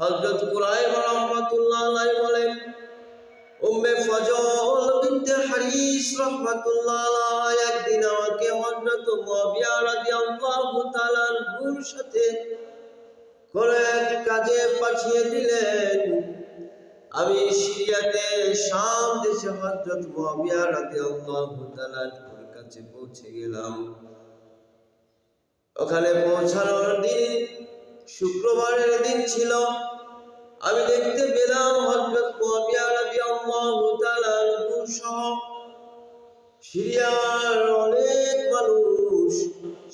হযরত কুরাইব রাহমাতুল্লাহ আলাইহি বলেন, উম্মে ফজল বিনতে হারিস রাহমাতুল্লাহ আলাইহি একদিন আমাকে হযরত মুআবিয়া রাদিয়াল্লাহু তাআলা আনহুর সাথে করে এক কাজে পাঠিয়ে দিলেন। আমি সিরিয়াতে শাম দেশে হযরত মুআবিয়া রাদিয়াল্লাহু তাআলা আনহুর কাছে পৌঁছে গেলাম। ওখানে পৌঁছানোর দিন শুক্রবারের দিন ছিল। আমি দেখতে পেলাম হযরত মুআবিয়া রাদিয়াল্লাহু তাআলা আনহু সহ সিরিয়ার অনেক মানুষ,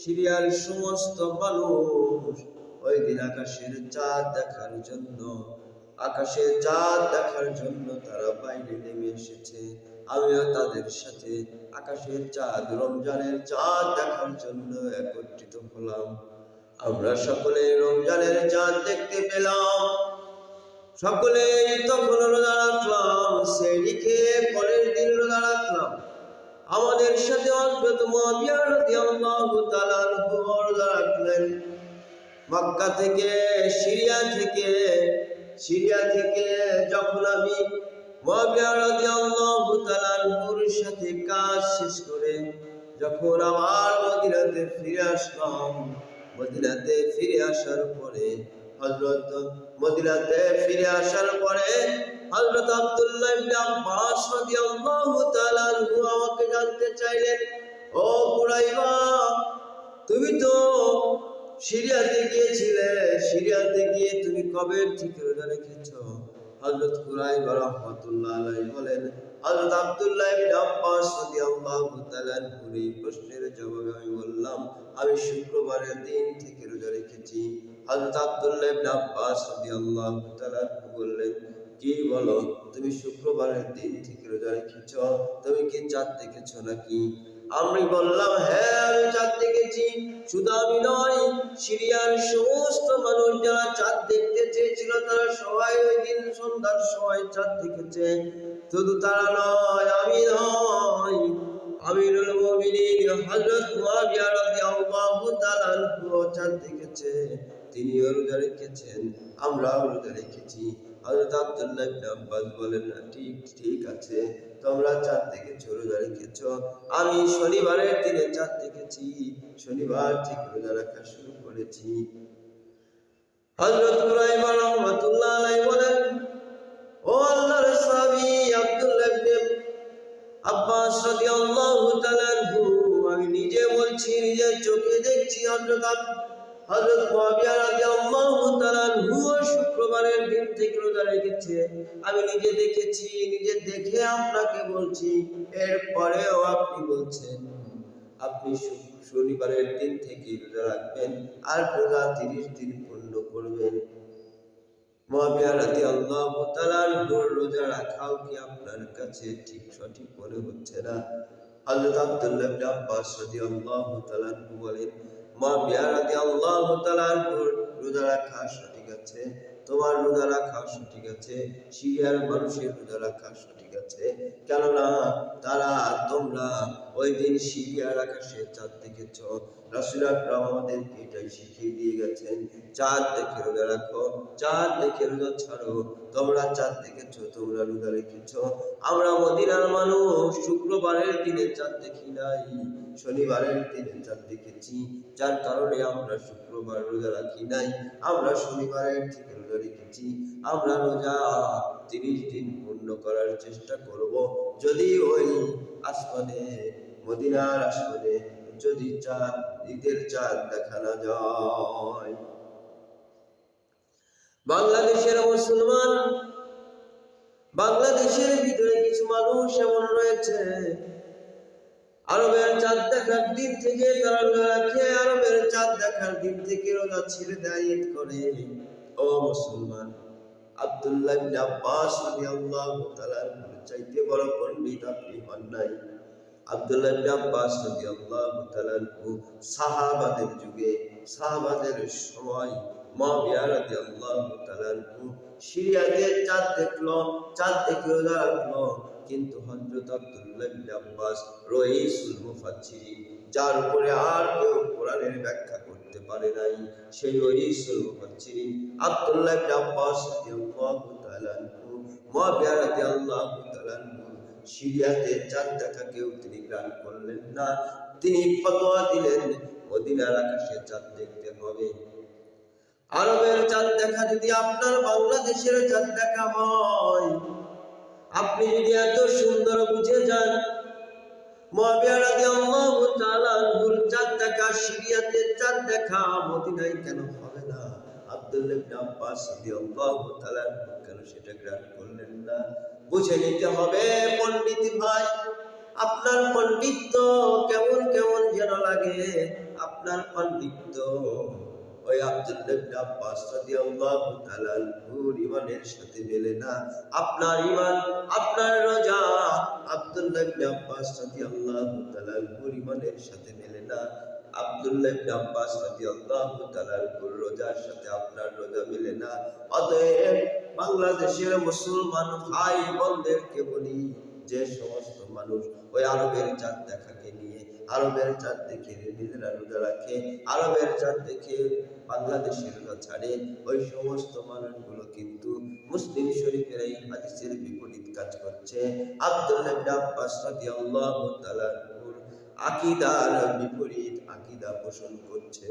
সিরিয়ার সমস্ত মানুষ ওই দিন আকাশের চাঁদ দেখার জন্য তারা বাইরে নেমে এসেছে। আমিও তাদের সাথে আকাশের চাঁদ, রমজানের চাঁদ দেখার জন্য একত্রিত হলাম। আমরা সকলে রমজানের চাঁদ দেখতে পেলাম। সকলে তখন রোজা রাখলাম, সেহরি খেয়ে পরের দিন রোজা রাখলাম। আমাদের সাথে হযরত মুআবিয়া রাদিয়াল্লাহু তাআলা আনহু রোজা রাখলেন। মক্কা থেকে সিরিয়া থেকে যখন আমি মুআবিয়া রাদিয়াল্লাহু তাআলা আনহুর সাথে কাজ শেষ করে যখন আবার মদিনাতে ফিরে আসলাম, মদিনাতে ফিরে আসার পরে হযরত আব্দুল্লাহ ইবনে আব্বাস রাদিয়াল্লাহু তাআলা আনহু আমাকে জানতে চাইলেন, ও কুরাইবা, তুমি তো সিরিয়াতে গিয়ে তুমি কবে থেকে রোজা রেখেছো? হযরত কুরাইবা রাহমাতুল্লাহ আলাইহি বলেন, হযরত আব্দুল্লাহ ইবনে আব্বাস রাদিয়াল্লাহু তাআলা আনহুর এই প্রশ্নের জবাবে আমি বললাম, আমি শুক্রবারের দিন থেকে রোজা রেখেছি। হযরত আব্দুল্লাহ ইবনে আব্বাস রাদিয়াল্লাহু তাআলা বললেন, কি বলো, তুমি শুক্রবারের দিন থেকে রোজা রেখেছো? তুমি কি চাঁদ দেখেছো নাকি? আমি বললাম, হ্যাঁ, আমি চাঁদ দেখেছি। শুধু আমি নয়, সিরিয়ার সমস্ত মানুষ যারা চাঁদ দেখতে চেয়েছিল তারা সবাই ওই দিন সন্ধ্যার সময় চাঁদ দেখেছে। শুধু তারা নয়, আমিরুল মুমিনিন হযরত মুআবিয়া রাদিয়াল্লাহু তাআলা আনহু চাঁদ দেখেছে, তিনিও রোজা রেখেছেন, আমরাও রোজা রেখেছি। হযরত আব্দুল্লাহ ইবনে আব্বাস বলেন, না, ঠিক আছে, তোমরা চাঁদ দেখেছো, রোজা রেখেছো। আমি শনিবারের দিনে চাঁদ দেখেছি, শনিবার থেকে রোজা রাখা শুরু করেছি। হযরত কুরাইবা রাহমাতুল্লাহ আলাইহি বলেন, ও আল্লাহর সাহাবী আব্দুল্লাহ ইবনে আব্বাস রাদিয়াল্লাহু তাআলা আনহু, আমি নিজে বলছি, নিজের চোখে দেখছি হযরত মুআবিয়া রাদিয়াল্লাহু তাআলা আনহু শুক্রবারের দিন থেকে রোজা রেখেছে। আমি নিজে দেখেছি, নিজে দেখে আপনাকে বলছি। এরপরেও আপনি বলছেন আপনি শনিবারের দিন থেকে রোজা রাখবেন আর রোজা 30 দিন পূর্ণ করবেন। মুআবিয়া রাদিয়াল্লাহু তাআলা আনহুর রোজা রাখাও কি আপনার কাছে সঠিক মনে হচ্ছে না? হযরত আব্দুল্লাহ ইবনে আব্বাস রাদিয়াল্লাহু তাআলা আনহু বলেন, মুআবিয়া রাদিয়াল্লাহু তাআলা আনহুর রোজা রাখা সঠিক আছে, তোমার রোজা রাখা সঠিক আছে, সিরিয়ার মানুষের রোজা রাখা সঠিক আছে। কেননা তোমরা ওই দিন সিরিয়ার আকাশে চাঁদ দেখেছ। রাসূল আকরাম আমাদেরকে এটাই শিখিয়ে দিয়ে গেছেন, চাঁদ দেখে রোজা রাখো, চাঁদ দেখে রোজা ছাড়ো। তোমরা চাঁদ দেখেছো, তোমরা রোজা রেখেছ। আমরা মদিনার মানুষ শুক্রবারের দিনে চাঁদ দেখি নাই, শনিবারের দিনে চাঁদ দেখেছি, যার কারণে আমরা শুক্রবার রোজা রাখি নাই, আমরা শনিবারের থেকে রোজা রেখেছি। আমরা রোজা 30 দিন পূর্ণ করার চেষ্টা করব, যদি ওই আসমানে, মদিনার আসমানে যদি ঈদের চাঁদ দেখা না যায়। বাংলাদেশের মুসলমান, বাংলাদেশের ভিতরে কিছু মানুষ এমন রয়েছে, আরবের চাঁদ দেখার দিন থেকে তারা রোজা রাখে, আরবের চাঁদ দেখার দিন থেকে রোজা ছেড়ে দেয়, ঈদ করে। ও মুসলমান, আব্দুল্লাহ ইবনে আব্বাস রাদিয়াল্লাহু তাআলা আনহুর চাইতে বড় পণ্ডিত আপনি হন নাই। আব্দুল্লাহ ইবনে আব্বাস রাদিয়াল্লাহু তাআলা আনহু সাহাবাদের যুগে, সাহাবাদের সময় মুআবিয়া রাদিয়াল্লাহু তাআলা আনহু সিরিয়াতে চাঁদ দেখলো, চাঁদ দেখে রোজা রাখলো, কিন্তু হযরত আব্দুল্লাহ ইবনে আব্বাস রাইসুল মুফাসসিরিন, যার উপরে আর কেউ কোরআনের ব্যাখ্যা করতে পারে নাই, সেই রাইসুল মুফাসসিরিন আব্দুল্লাহ ইবনে আব্বাস রাদিয়াল্লাহু তাআলা আনহু, মুআবিয়া রাদিয়াল্লাহু তাআলা আনহু, সিরিয়াতে চাঁদ দেখাকেও তিনি গ্রহণ করলেন না। তিনি ফতোয়া দিলেন মদিনার আকাশে চাঁদ দেখতে হবে। আরবের চাঁদ দেখা যদি আপনার বাংলাদেশের চাঁদ দেখা হয়, আপনি যদি এত সুন্দর বুঝে যান, মুআবিয়া রাদিয়াল্লাহু তাআলা আনহুর চাঁদ দেখা, সিরিয়াতে চাঁদ দেখা মদিনায় কেন হবে না? আব্দুল্লাহ ইবনে আব্বাস রাদিয়াল্লাহু তাআলা আনহু কেন সেটা গ্রহণ করলেন না? বুঝে নিতে হবে পণ্ডিত ভাই। আপনার পণ্ডিত্য কেমন কেমন যেন লাগে, আপনার পণ্ডিত্য ওই আব্দুল্লাহ ইবনে আব্বাস রাদিয়াল্লাহু তাআলা আনহুর ঈমানের সাথে মেলে না। আপনার ঈমান, আপনার রোজা আব্দুল্লাহ ইবনে আব্বাস রাদিয়াল্লাহু তাআলা আনহুর ঈমানের সাথে মেলে না। আব্দুল্লাহ ইবনে আব্বাস রাদিয়াল্লাহু তাআলা আনহুর রোজার সাথে আপনার রোজা মেলে না। অতএব বাংলাদেশের মুসলমান ভাই বোনদেরকে বলি, যে সমস্ত মানুষ ওই আরবের চাঁদ দেখাকে নিয়ে, আরবের চাঁদ দেখে নিজেরা রোজা রাখে, আরবের চাঁদ দেখে বাংলাদেশের রোজা ছাড়ে, ওই সমস্ত মানুষগুলো কিন্তু মুসলিম শরীফের এই হাদিসের বিপরীত কাজ করছে। আব্দুল্লাহ ইবনে আব্বাস রাদিয়াল্লাহু তাআলা আনহুর আকীদার বিপরীত আকীদা পোষণ করছে।